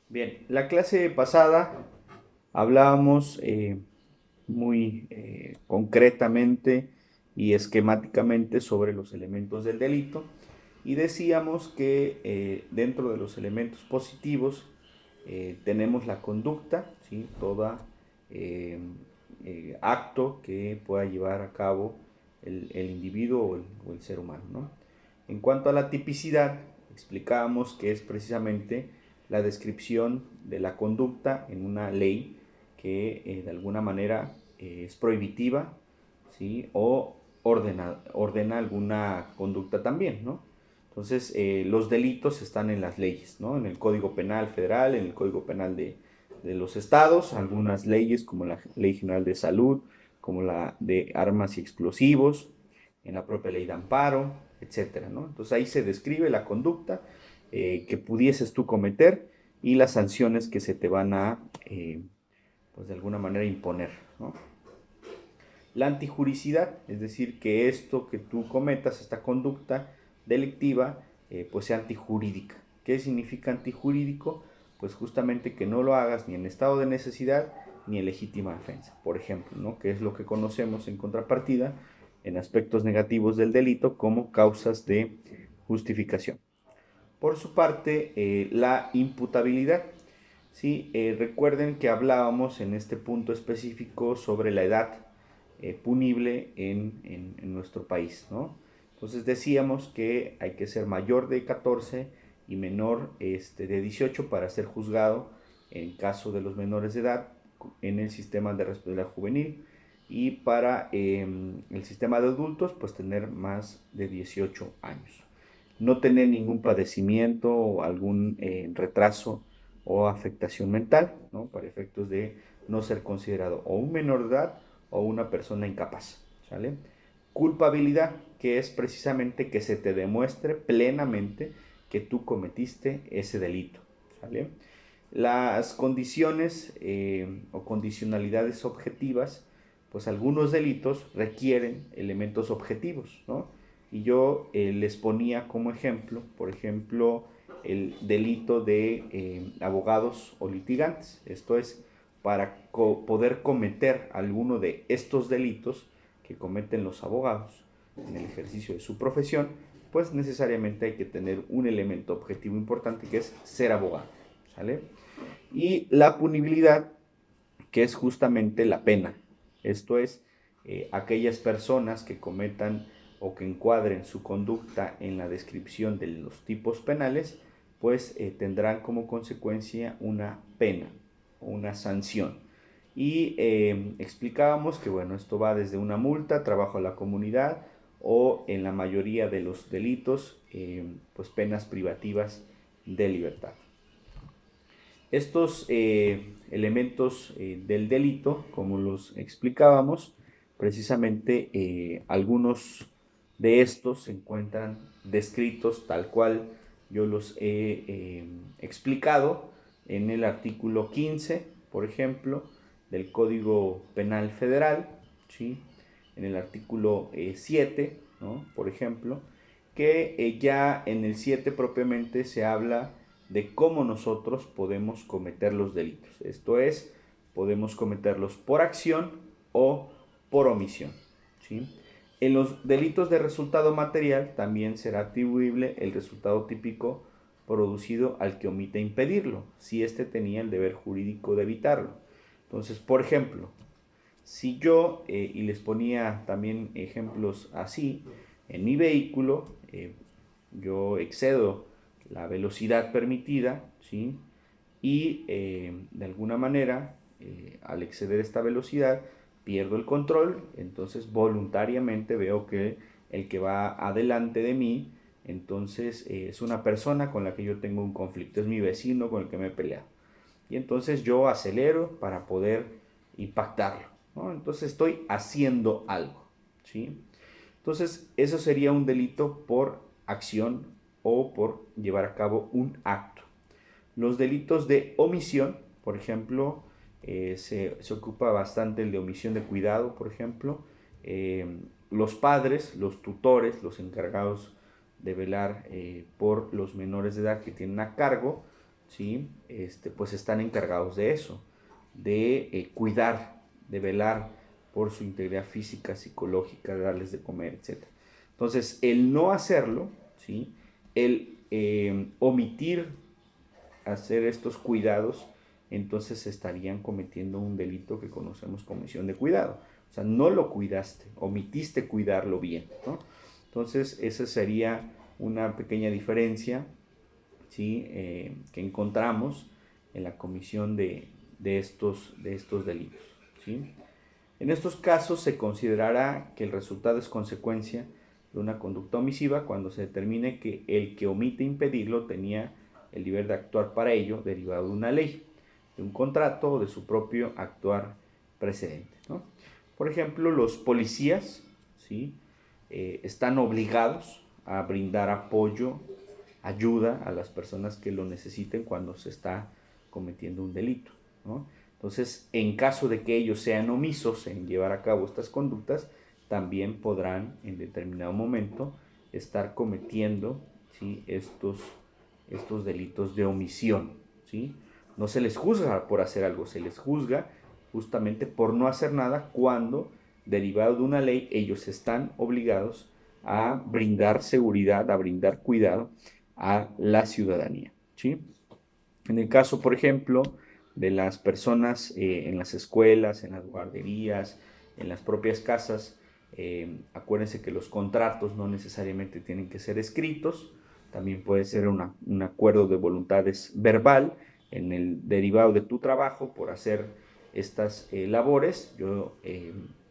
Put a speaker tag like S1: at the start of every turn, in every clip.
S1: Bien, la clase pasada hablábamos muy concretamente y esquemáticamente sobre los elementos del delito y decíamos que dentro de los elementos positivos tenemos la conducta, ¿sí? Toda eh, acto que pueda llevar a cabo el individuo o el ser humano, ¿no? En cuanto a la tipicidad, explicábamos que es precisamente la descripción de la conducta en una ley que de alguna manera es prohibitiva, ¿sí? O ordena alguna conducta también, ¿no? Entonces, los delitos están en las leyes, ¿no? En el Código Penal Federal, en el Código Penal de los estados, algunas leyes como la Ley General de Salud, como la de Armas y Explosivos, en la propia Ley de Amparo, etcétera, ¿no? Entonces ahí se describe la conducta que pudieses tú cometer y las sanciones que se te van a, pues de alguna manera, imponer, ¿no? La antijuricidad, es decir, que esto que tú cometas, esta conducta delictiva, pues sea antijurídica. ¿Qué significa antijurídico? Pues justamente que no lo hagas ni en estado de necesidad ni en legítima defensa, por ejemplo, ¿no? Que es lo que conocemos en contrapartida en aspectos negativos del delito como causas de justificación. Por su parte, la imputabilidad. Sí, recuerden que hablábamos en este punto específico sobre la edad punible en nuestro país, ¿no? Entonces decíamos que hay que ser mayor de 14 y menor de 18 para ser juzgado en caso de los menores de edad en el sistema de responsabilidad juvenil y para el sistema de adultos pues tener más de 18 años. No tener ningún padecimiento o algún retraso o afectación mental, ¿no? Para efectos de no ser considerado o un menor de edad o una persona incapaz, ¿sale? Culpabilidad, que es precisamente que se te demuestre plenamente que tú cometiste ese delito, ¿sale? Las condiciones o condicionalidades objetivas, pues algunos delitos requieren elementos objetivos, ¿no? Y yo les ponía como ejemplo, por ejemplo, el delito de abogados o litigantes. Esto es, para poder cometer alguno de estos delitos que cometen los abogados en el ejercicio de su profesión, pues necesariamente hay que tener un elemento objetivo importante que es ser abogado, ¿sale? Y la punibilidad, que es justamente la pena. Esto es, aquellas personas que cometan o que encuadren su conducta en la descripción de los tipos penales, pues tendrán como consecuencia una pena o una sanción. Y explicábamos que, bueno, esto va desde una multa, trabajo a la comunidad o en la mayoría de los delitos, pues penas privativas de libertad. Estos elementos del delito, como los explicábamos, precisamente algunos de estos se encuentran descritos tal cual yo los he explicado en el artículo 15, por ejemplo, del Código Penal Federal, ¿sí? En el artículo 7, ¿no? Por ejemplo, que ya en el 7 propiamente se habla de cómo nosotros podemos cometer los delitos. Esto es, podemos cometerlos por acción o por omisión, ¿sí? En los delitos de resultado material también será atribuible el resultado típico producido al que omite impedirlo, si éste tenía el deber jurídico de evitarlo. Entonces, por ejemplo, si yo, y les ponía también ejemplos así, en mi vehículo, yo excedo la velocidad permitida, ¿sí? Y de alguna manera, al exceder esta velocidad, pierdo el control, entonces voluntariamente veo que el que va adelante de mí, entonces es una persona con la que yo tengo un conflicto, es mi vecino con el que me he peleado. Y entonces yo acelero para poder impactarlo, ¿no? Entonces estoy haciendo algo, ¿sí? Entonces eso sería un delito por acción o por llevar a cabo un acto. Los delitos de omisión, por ejemplo, se ocupa bastante el de omisión de cuidado, por ejemplo. Los padres, los tutores, los encargados de velar por los menores de edad que tienen a cargo, ¿sí? Pues están encargados de eso, de cuidar, de velar por su integridad física, psicológica, de darles de comer, etc. Entonces, el no hacerlo, ¿sí? El omitir hacer estos cuidados, entonces estarían cometiendo un delito que conocemos como omisión de cuidado. O sea, no lo cuidaste, omitiste cuidarlo bien, ¿no? Entonces, esa sería una pequeña diferencia, ¿sí? Que encontramos en la comisión de estos delitos, ¿sí? En estos casos se considerará que el resultado es consecuencia de una conducta omisiva cuando se determine que el que omite impedirlo tenía el deber de actuar para ello derivado de una ley, de un contrato o de su propio actuar precedente, ¿no? Por ejemplo, los policías, ¿sí? Están obligados a brindar apoyo, ayuda a las personas que lo necesiten cuando se está cometiendo un delito, ¿no? Entonces, en caso de que ellos sean omisos en llevar a cabo estas conductas, también podrán en determinado momento estar cometiendo, ¿sí? estos delitos de omisión, ¿sí? No se les juzga por hacer algo, se les juzga justamente por no hacer nada cuando, derivado de una ley, ellos están obligados a brindar seguridad, a brindar cuidado a la ciudadanía, ¿sí? En el caso, por ejemplo, de las personas en las escuelas, en las guarderías, en las propias casas, acuérdense que los contratos no necesariamente tienen que ser escritos, también puede ser un acuerdo de voluntades verbal en el derivado de tu trabajo por hacer estas labores, yo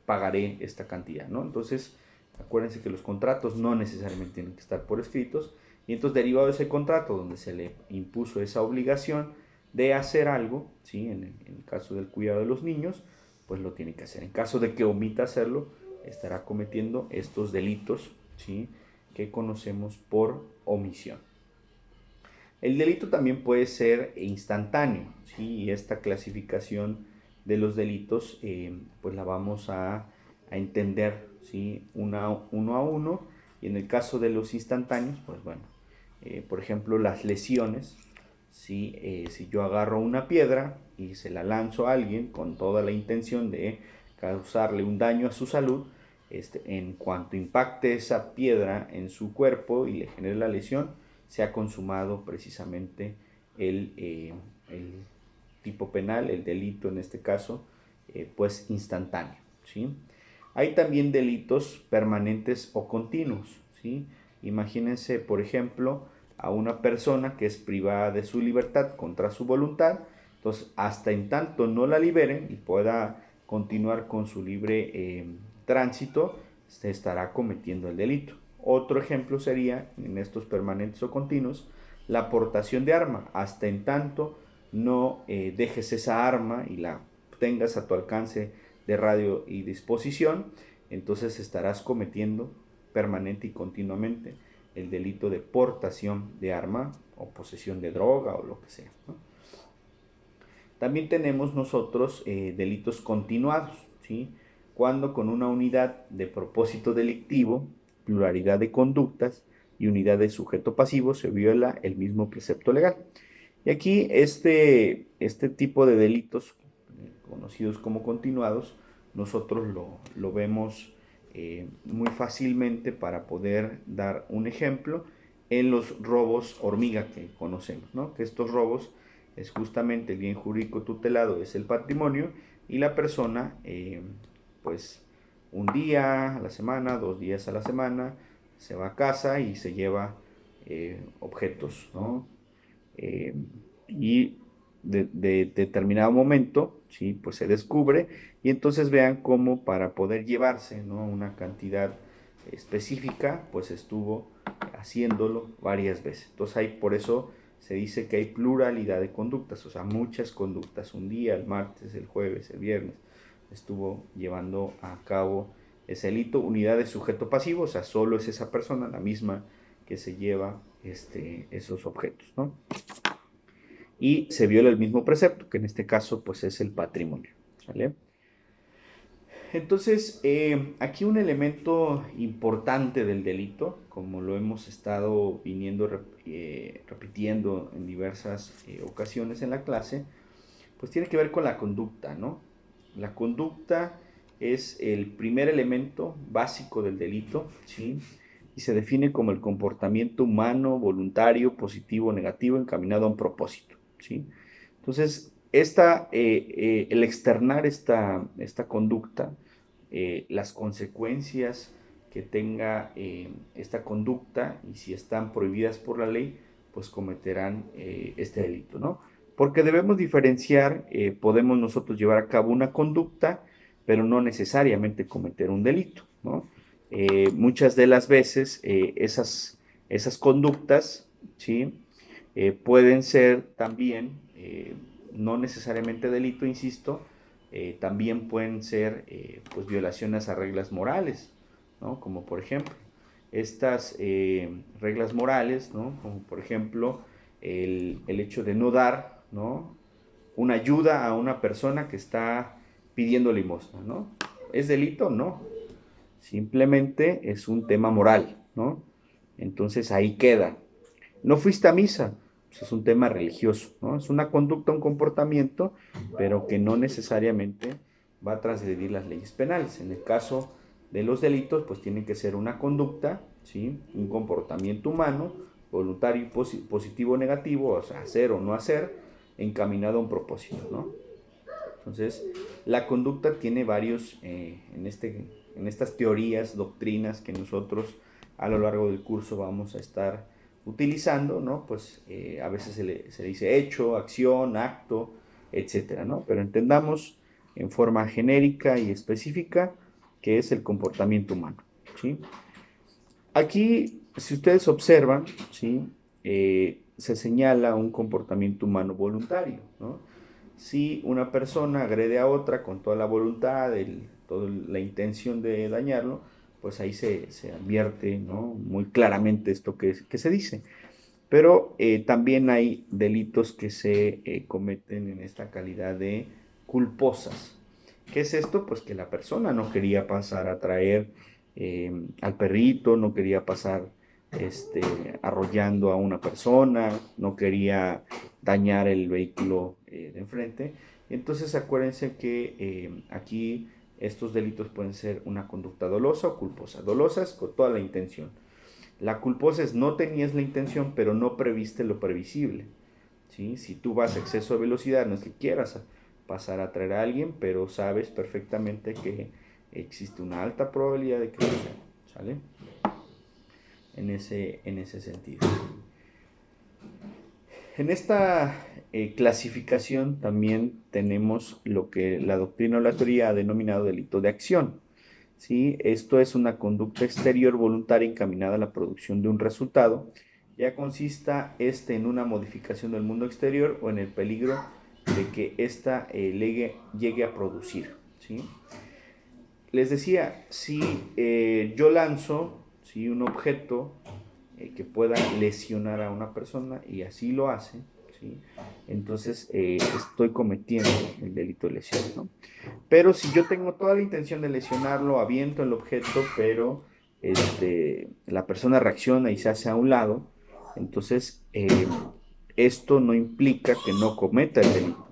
S1: pagaré esta cantidad, ¿no? Entonces, acuérdense que los contratos no necesariamente tienen que estar por escritos, y entonces derivado de ese contrato donde se le impuso esa obligación de hacer algo, ¿sí? En el caso del cuidado de los niños, pues lo tiene que hacer. En caso de que omita hacerlo, estará cometiendo estos delitos, ¿sí? Que conocemos por omisión. El delito también puede ser instantáneo, ¿sí? Y esta clasificación de los delitos, pues la vamos a entender, ¿sí? Uno a uno. Y en el caso de los instantáneos, pues bueno, por ejemplo, las lesiones, ¿sí? Si yo agarro una piedra y se la lanzo a alguien con toda la intención de causarle un daño a su salud, en cuanto impacte esa piedra en su cuerpo y le genere la lesión, se ha consumado precisamente el tipo penal, el delito en este caso, pues instantáneo, ¿sí? Hay también delitos permanentes o continuos, ¿sí? Imagínense, por ejemplo, a una persona que es privada de su libertad contra su voluntad, entonces hasta en tanto no la liberen y pueda continuar con su libre tránsito, se estará cometiendo el delito. Otro ejemplo sería, en estos permanentes o continuos, la aportación de arma. Hasta en tanto no dejes esa arma y la tengas a tu alcance de radio y disposición, entonces estarás cometiendo permanente y continuamente el delito de portación de arma o posesión de droga o lo que sea, ¿no? También tenemos nosotros delitos continuados, ¿sí? Cuando con una unidad de propósito delictivo, pluralidad de conductas y unidad de sujeto pasivo se viola el mismo precepto legal. Y aquí este tipo de delitos, conocidos como continuados, nosotros lo vemos muy fácilmente para poder dar un ejemplo en los robos hormiga que conocemos, ¿no? Que estos robos es justamente el bien jurídico tutelado, es el patrimonio, y la persona, pues, un día a la semana, 2 días a la semana, se va a casa y se lleva objetos, ¿no? Eh, y de determinado momento, ¿sí? Pues se descubre, y entonces vean cómo para poder llevarse, ¿no? Una cantidad específica, pues estuvo haciéndolo varias veces. Entonces ahí por eso se dice que hay pluralidad de conductas, o sea, muchas conductas. Un día, el martes, el jueves, el viernes, estuvo llevando a cabo ese delito. Unidad de sujeto pasivo, o sea, solo es esa persona la misma que se lleva esos objetos, ¿no? Y se viola el mismo precepto, que en este caso pues es el patrimonio, ¿vale? Entonces, aquí un elemento importante del delito, como lo hemos estado repitiendo en diversas ocasiones en la clase, pues tiene que ver con la conducta, ¿no? La conducta es el primer elemento básico del delito, ¿sí? Y se define como el comportamiento humano, voluntario, positivo o negativo, encaminado a un propósito, ¿sí? Entonces, el externar esta conducta, las consecuencias que tenga esta conducta, y si están prohibidas por la ley, pues cometerán este delito, ¿no? Porque debemos diferenciar, podemos nosotros llevar a cabo una conducta, pero no necesariamente cometer un delito, ¿no? Muchas de las veces esas conductas, ¿sí? Pueden ser también, no necesariamente delito, insisto, también pueden ser pues violaciones a reglas morales, ¿no? Como por ejemplo, estas reglas morales, ¿no? Como por ejemplo el hecho de no dar, ¿no? Una ayuda a una persona que está pidiendo limosna, ¿no? ¿Es delito? No. Simplemente es un tema moral, ¿no? Entonces ahí queda. No fuiste a misa, pues es un tema religioso, ¿no? Es una conducta, un comportamiento, pero que no necesariamente va a transgredir las leyes penales. En el caso de los delitos, pues tiene que ser una conducta, ¿sí? Un comportamiento humano, voluntario, positivo o negativo, o sea, hacer o no hacer, encaminado a un propósito, ¿no? Entonces, la conducta tiene varios, en estas teorías, doctrinas que nosotros a lo largo del curso vamos a estar utilizando, ¿no? Pues a veces se le dice hecho, acción, acto, etcétera, ¿no? Pero entendamos en forma genérica y específica qué es el comportamiento humano, ¿sí? Aquí, si ustedes observan, ¿sí? Se señala un comportamiento humano voluntario, ¿no? Si una persona agrede a otra con toda la voluntad, toda la intención de dañarlo, pues ahí se advierte, ¿no? Muy claramente esto que se dice. Pero también hay delitos que se cometen en esta calidad de culposas. ¿Qué es esto? Pues que la persona no quería pasar a traer al perrito, no quería pasar arrollando a una persona, no quería dañar el vehículo de enfrente. Entonces acuérdense que aquí estos delitos pueden ser una conducta dolosa o culposa. Dolosa es con toda la intención. La culposa es no tenías la intención, pero no previste lo previsible. ¿Sí? Si tú vas a exceso de velocidad, no es que quieras pasar a traer a alguien, pero sabes perfectamente que existe una alta probabilidad de que suceda. ¿Sale? En ese sentido. En esta clasificación también tenemos lo que la doctrina o la teoría ha denominado delito de acción. ¿Sí? Esto es una conducta exterior voluntaria encaminada a la producción de un resultado, ya consista en una modificación del mundo exterior o en el peligro de que ésta llegue a producir. ¿Sí? Les decía, si yo lanzo, ¿sí? Un objeto que pueda lesionar a una persona y así lo hace, ¿sí? Entonces estoy cometiendo el delito de lesión, ¿no? Pero si yo tengo toda la intención de lesionarlo, aviento el objeto, pero la persona reacciona y se hace a un lado, entonces esto no implica que no cometa el delito,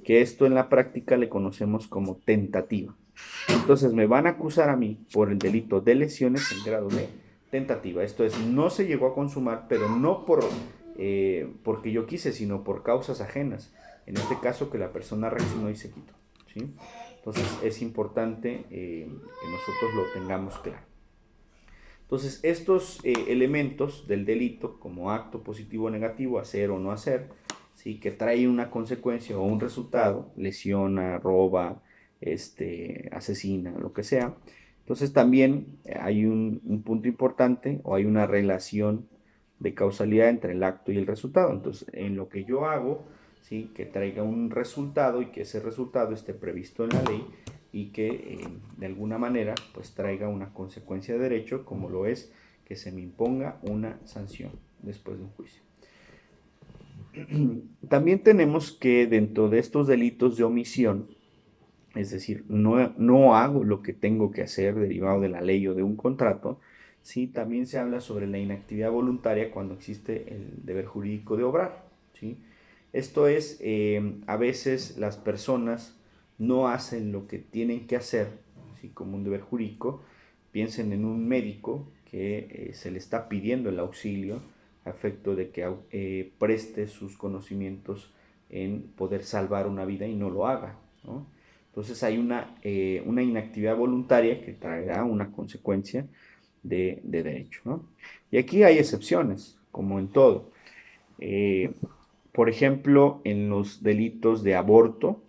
S1: que esto en la práctica le conocemos como tentativa. Entonces me van a acusar a mí por el delito de lesiones en grado de tentativa. Esto es, no se llegó a consumar, pero no porque yo quise, sino por causas ajenas. En este caso que la persona reaccionó y se quitó. ¿Sí? Entonces es importante que nosotros lo tengamos claro. Entonces estos elementos del delito, como acto positivo o negativo, hacer o no hacer, ¿sí? Que trae una consecuencia o un resultado, lesiona, roba, asesina, lo que sea. Entonces también hay un punto importante o hay una relación de causalidad entre el acto y el resultado. Entonces, en lo que yo hago, ¿sí? Que traiga un resultado y que ese resultado esté previsto en la ley y que de alguna manera pues traiga una consecuencia de derecho, como lo es que se me imponga una sanción después de un juicio. También tenemos que dentro de estos delitos de omisión es decir, no hago lo que tengo que hacer derivado de la ley o de un contrato, ¿sí? También se habla sobre la inactividad voluntaria cuando existe el deber jurídico de obrar, ¿sí? Esto es, a veces las personas no hacen lo que tienen que hacer, ¿sí? Como un deber jurídico. Piensen en un médico que se le está pidiendo el auxilio a efecto de que preste sus conocimientos en poder salvar una vida y no lo haga, ¿no? Entonces hay una inactividad voluntaria que traerá una consecuencia de derecho, ¿no? Y aquí hay excepciones, como en todo. Eh, por ejemplo, en los delitos de aborto,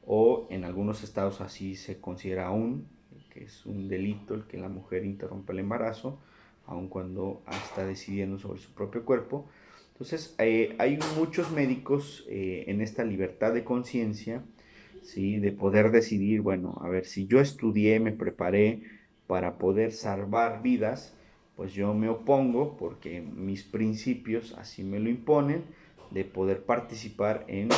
S1: o en algunos estados así se considera aún que es un delito el que la mujer interrumpa el embarazo, aun cuando está decidiendo sobre su propio cuerpo. Entonces, hay muchos médicos en esta libertad de conciencia, ¿sí? De poder decidir, bueno, a ver, si yo estudié, me preparé para poder salvar vidas, pues yo me opongo porque mis principios así me lo imponen, de poder participar en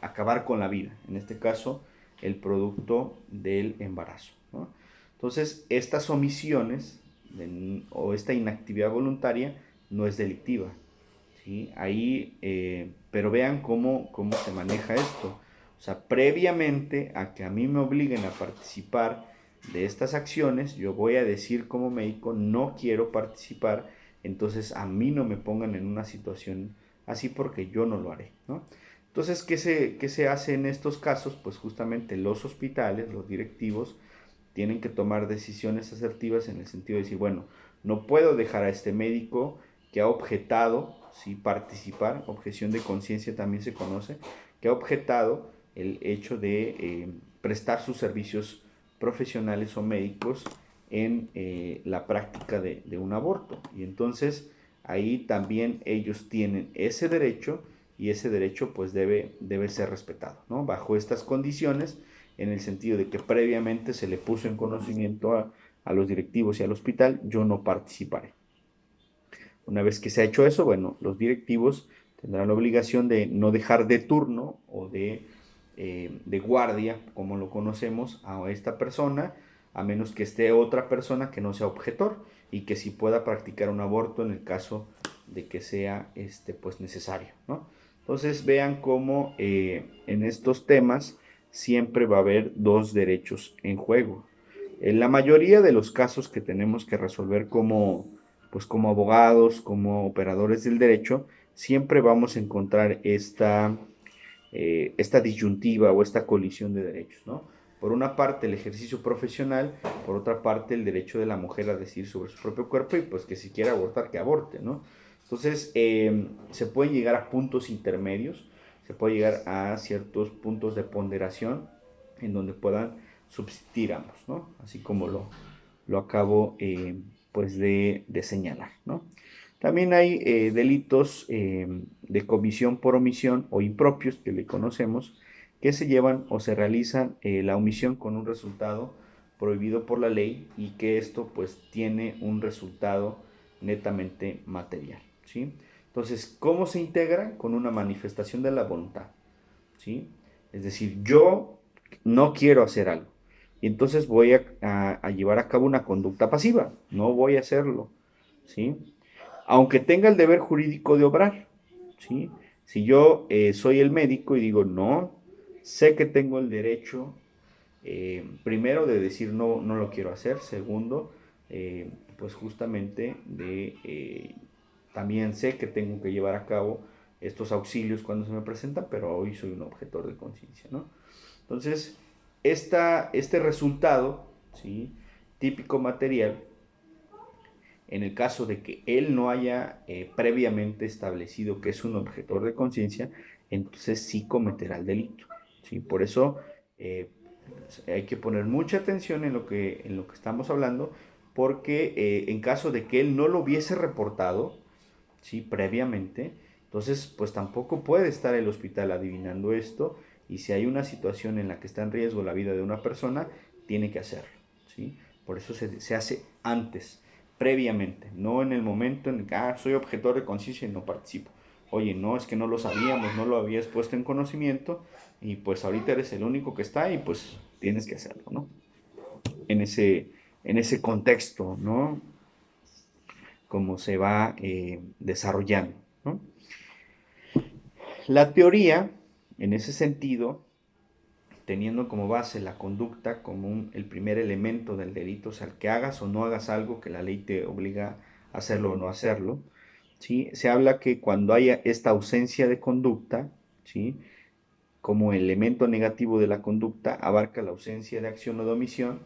S1: acabar con la vida, en este caso el producto del embarazo, ¿no? Entonces, estas omisiones o esta inactividad voluntaria no es delictiva, ¿sí? Ahí, pero vean cómo se maneja esto. O sea, previamente a que a mí me obliguen a participar de estas acciones, yo voy a decir como médico, no quiero participar, entonces a mí no me pongan en una situación así porque yo no lo haré, ¿no? Entonces, ¿qué se hace en estos casos? Pues justamente los hospitales, los directivos, tienen que tomar decisiones asertivas en el sentido de decir, bueno, no puedo dejar a este médico que ha objetado, sí, participar, objeción de conciencia también se conoce, que ha objetado el hecho de prestar sus servicios profesionales o médicos en la práctica de un aborto. Y entonces ahí también ellos tienen ese derecho y ese derecho pues debe ser respetado, ¿no? Bajo estas condiciones, en el sentido de que previamente se le puso en conocimiento a los directivos y al hospital, yo no participaré. Una vez que se ha hecho eso, bueno, los directivos tendrán la obligación de no dejar de turno o de guardia, como lo conocemos, a esta persona, a menos que esté otra persona que no sea objetor y que sí pueda practicar un aborto en el caso de que sea pues necesario, ¿no? Entonces vean cómo en estos temas siempre va a haber dos derechos en juego. En la mayoría de los casos que tenemos que resolver pues como abogados, como operadores del derecho, siempre vamos a encontrar esta disyuntiva o esta colisión de derechos, ¿no? Por una parte el ejercicio profesional, por otra parte el derecho de la mujer a decidir sobre su propio cuerpo y pues que si quiere abortar, que aborte, ¿no? Entonces se pueden llegar a puntos intermedios, se puede llegar a ciertos puntos de ponderación en donde puedan subsistir ambos, ¿no? Así como lo acabo pues de señalar, ¿no? También hay delitos de comisión por omisión o impropios que le conocemos, que se llevan o se realizan la omisión con un resultado prohibido por la ley y que esto pues tiene un resultado netamente material, ¿sí? Entonces, ¿cómo se integra? Con una manifestación de la voluntad, ¿sí? Es decir, yo no quiero hacer algo y entonces voy a llevar a cabo una conducta pasiva, no voy a hacerlo, ¿sí? Aunque tenga el deber jurídico de obrar, ¿sí? Si yo soy el médico y digo, no, sé que tengo el derecho, primero, de decir no, no lo quiero hacer, segundo, pues justamente también sé que tengo que llevar a cabo estos auxilios cuando se me presentan, pero hoy soy un objetor de conciencia, ¿no? Entonces, este resultado, ¿sí? Típico material, en el caso de que él no haya previamente establecido que es un objetor de conciencia, entonces sí cometerá el delito, ¿sí? Por eso eh, hay que poner mucha atención en lo que estamos hablando, porque en caso de que él no lo hubiese reportado, ¿sí? Previamente, entonces pues tampoco puede estar el hospital adivinando esto, y si hay una situación en la que está en riesgo la vida de una persona, tiene que hacerlo, ¿sí? Por eso se hace antes, previamente, no en el momento en que soy objetor de conciencia y no participo. oye, no, es que no lo sabíamos, no lo habías puesto en conocimiento y pues ahorita eres el único que está y pues tienes que hacerlo, ¿no? En ese contexto, ¿no? Como se va desarrollando, ¿no? La teoría, en ese sentido, teniendo como base la conducta como el primer elemento del delito, o sea, el que hagas o no hagas algo que la ley te obliga a hacerlo o no hacerlo, ¿sí? Se habla que cuando haya esta ausencia de conducta, ¿sí? Como elemento negativo de la conducta, abarca la ausencia de acción o de omisión,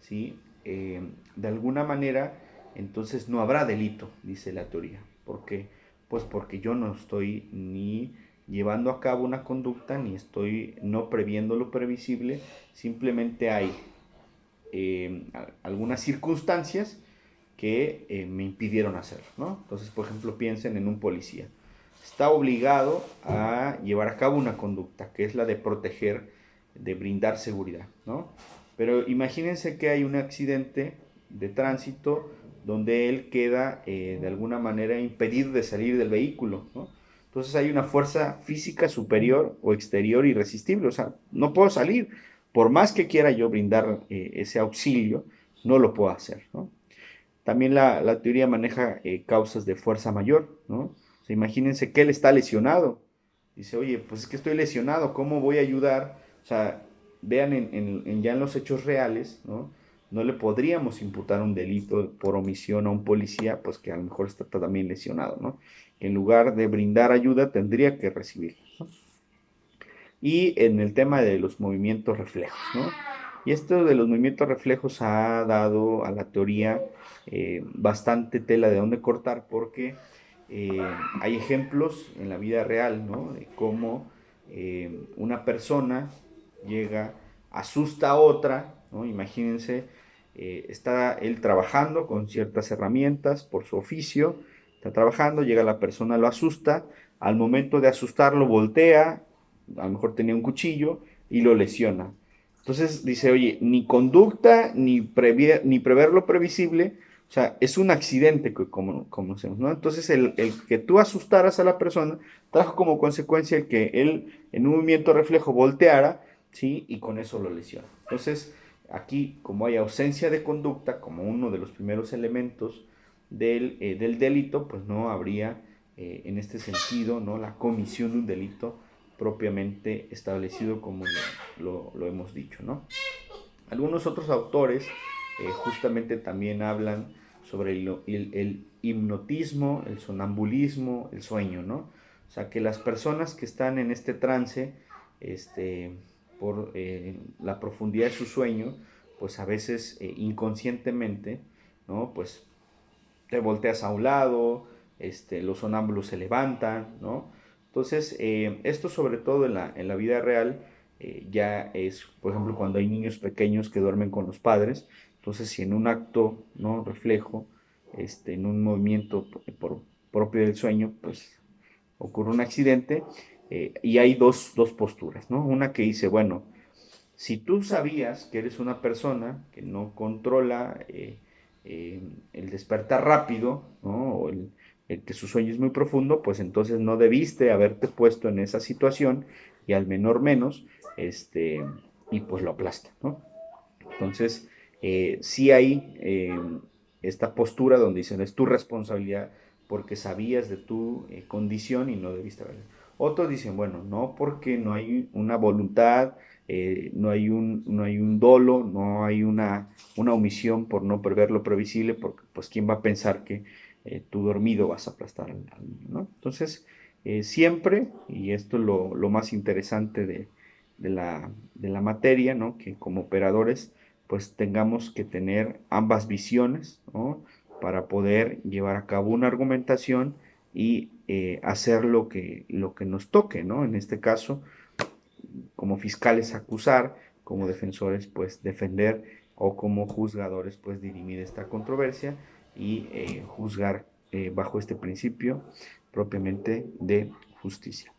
S1: ¿sí? De alguna manera, entonces no habrá delito, dice la teoría. ¿Por qué? Pues porque yo no estoy ni llevando a cabo una conducta, ni estoy no previendo lo previsible, simplemente hay algunas circunstancias que me impidieron hacerlo, ¿no? Entonces, por ejemplo, piensen en un policía. Está obligado a llevar a cabo una conducta, que es la de proteger, de brindar seguridad, ¿no? Pero imagínense que hay un accidente de tránsito donde él queda de alguna manera impedido de salir del vehículo, ¿no? Entonces hay una fuerza física superior o exterior irresistible, o sea, no puedo salir. Por más que quiera yo brindar ese auxilio, no lo puedo hacer, ¿no? También la teoría maneja causas de fuerza mayor, ¿no? O sea, imagínense que él está lesionado. Dice, oye, pues es que estoy lesionado, ¿cómo voy a ayudar? O sea, vean ya en los hechos reales, ¿no? No le podríamos imputar un delito por omisión a un policía, pues que a lo mejor está también lesionado, ¿no? Que en lugar de brindar ayuda tendría que recibirla, ¿no? Y en el tema de los movimientos reflejos, ¿no? Y esto de los movimientos reflejos ha dado a la teoría bastante tela de dónde cortar porque hay ejemplos en la vida real, ¿no? De cómo una persona llega, asusta a otra, ¿no? Imagínense, está él trabajando con ciertas herramientas por su oficio, está trabajando, llega la persona, lo asusta, al momento de asustarlo voltea, a lo mejor tenía un cuchillo y lo lesiona. Entonces dice, oye, ni conducta, ni prever lo previsible, o sea, es un accidente que como conocemos, ¿no? Entonces el que tú asustaras a la persona trajo como consecuencia el que él en un movimiento reflejo volteara, ¿sí? Y con eso lo lesiona. Entonces, aquí, como hay ausencia de conducta, como uno de los primeros elementos del delito, pues no habría en este sentido, ¿no? La comisión de un delito propiamente establecido como lo hemos dicho, ¿no? Algunos otros autores justamente también hablan sobre el hipnotismo, el sonambulismo, el sueño, ¿no? O sea, que las personas que están en este trance, por la profundidad de su sueño, pues a veces inconscientemente, ¿no? Pues te volteas a un lado, los sonámbulos se levantan, ¿no? Entonces, esto sobre todo en la vida real ya es, por ejemplo, cuando hay niños pequeños que duermen con los padres, entonces si en un acto, ¿no? Reflejo, en un movimiento propio del sueño, pues ocurre un accidente y hay dos posturas, ¿no? Una que dice, bueno, si tú sabías que eres una persona que no controla el despertar rápido, ¿no? O el que su sueño es muy profundo, pues entonces no debiste haberte puesto en esa situación y al menor menos, y pues lo aplasta, ¿no? Entonces, sí hay esta postura donde dicen es tu responsabilidad porque sabías de tu condición y no debiste haberlo. Otros dicen, bueno, no porque no hay una voluntad, no hay un dolo, no hay una omisión por no prever lo previsible, porque pues quién va a pensar que tú dormido vas a aplastar al niño, ¿no? Entonces, siempre, y esto es lo más interesante de la materia, ¿no? Que como operadores pues tengamos que tener ambas visiones, ¿no? Para poder llevar a cabo una argumentación y hacer lo que nos toque, ¿no? En este caso, como fiscales acusar, como defensores pues defender o como juzgadores pues dirimir esta controversia y juzgar bajo este principio propiamente de justicia.